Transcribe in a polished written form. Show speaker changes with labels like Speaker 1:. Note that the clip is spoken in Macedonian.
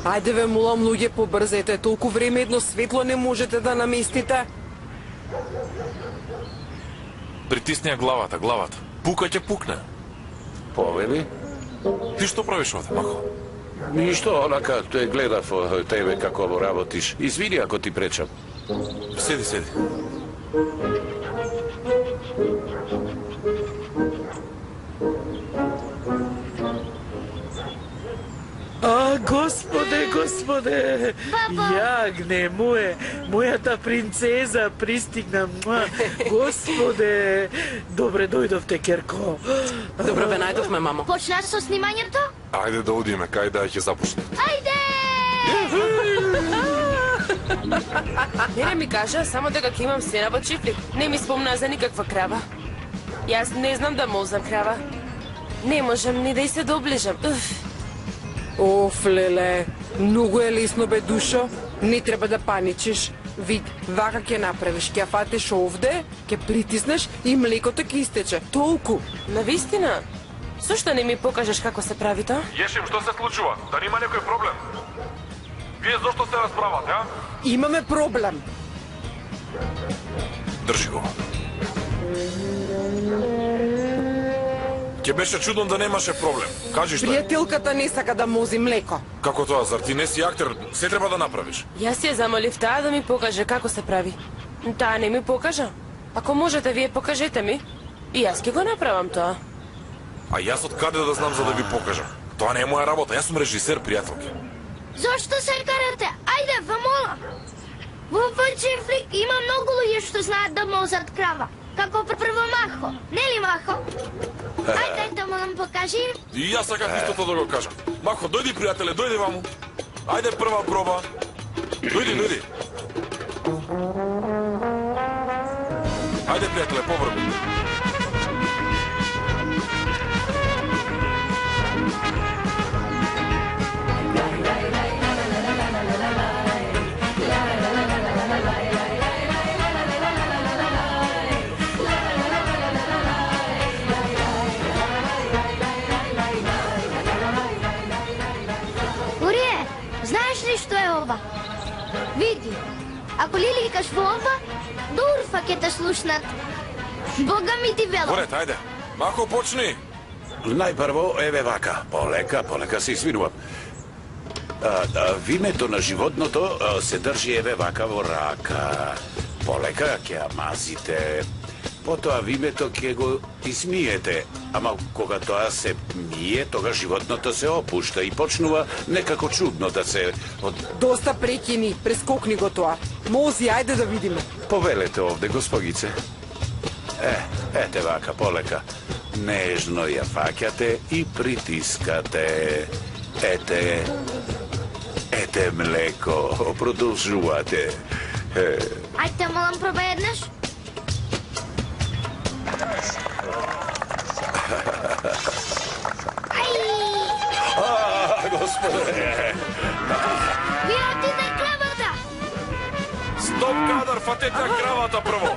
Speaker 1: Ајде ве молам, луѓе, побрзете, толку време едно светло не можете да наместите.
Speaker 2: Притисни ја главата. Пука ќе пукне.
Speaker 3: Повели?
Speaker 2: Ти што правиш овде, Махо?
Speaker 3: Ништо, онака те гледав тебе како работиш. Извини ако ти пречам.
Speaker 2: Седи.
Speaker 4: Господе, јагне мојата принцеза пристигна. Господе, добре дојдовте, Керко.
Speaker 1: Добро ве најдовме, мамо.
Speaker 5: Почна со снимањето?
Speaker 2: Ајде да одиме, кај да ќе започне.
Speaker 5: Ајде!
Speaker 6: Не ми кажа, само дека ќе имам свина во чифлик. Не ми спомна за никаква крава. Јас не знам да молзам крава. Не можам ни да и се доближам.
Speaker 1: Оф, леле, многу е лесно, бе, душо. Не треба да паничиш. Вид, вака ќе направиш, ќе ја фатиш овде, ќе притиснеш и млекото ќе истече. Толку.
Speaker 6: Навистина? Зошто не ми покажеш како се прави тоа?
Speaker 2: Јешим, што се случува? Да нема некој проблем? Вие зошто се расправате, а?
Speaker 1: Имаме проблем.
Speaker 2: Држи го. Ќе беше чудно да немаше проблем. Кажи што е.
Speaker 1: Пријателката не сака да мози млеко.
Speaker 2: Како тоа, зар ти не си актер? Се треба да направиш.
Speaker 6: Јас ја замолив таа да ми покаже како се прави. Таа не ми покажа. Ако можете, вие покажете ми. И јас ќе го направам тоа.
Speaker 2: А јас од каде да знам за да ви покажам? Тоа не е моја работа, јас сум режисер, пријателки.
Speaker 5: Зошто се карате? Ајде, ве молам. Во чифлик има многу луѓе што знаат да мозат крава. Како прво Махо. Нели, Махо? Ајде, да молам покажи.
Speaker 2: И јас сакам истото да го кажам. Махо, дојди, пријателе, дојди ваму. Ајде, прва проба. Дојди. Ајде, пријателе, побрзо.
Speaker 5: Види, ако ли ликаш во ова, до Урфа ќе те слушнат. Бога ми ти велам.
Speaker 2: Поред, ајде. Махо, почни.
Speaker 3: Најпрво, еве вака, полека се извинувам. Вимето на животното се држи еве вака во рака. Полека ќе ја мазите. Потоа вимето ќе го измиете, ама кога тоа се мие, тога животното се опушта и почнува некако чудно да се...
Speaker 1: Доста прекини, прескокни го тоа. Мози, ајде да видиме.
Speaker 3: Повелете овде, госпогице. Ете вака, полека. Нежно ја фаќате и притискате. Ете млеко, продолжувате.
Speaker 5: Ајде, молам, проба еднаш.
Speaker 3: Господе!
Speaker 5: Вие отиде кравата!
Speaker 2: Стоп кадар, фатете ја кравата прво!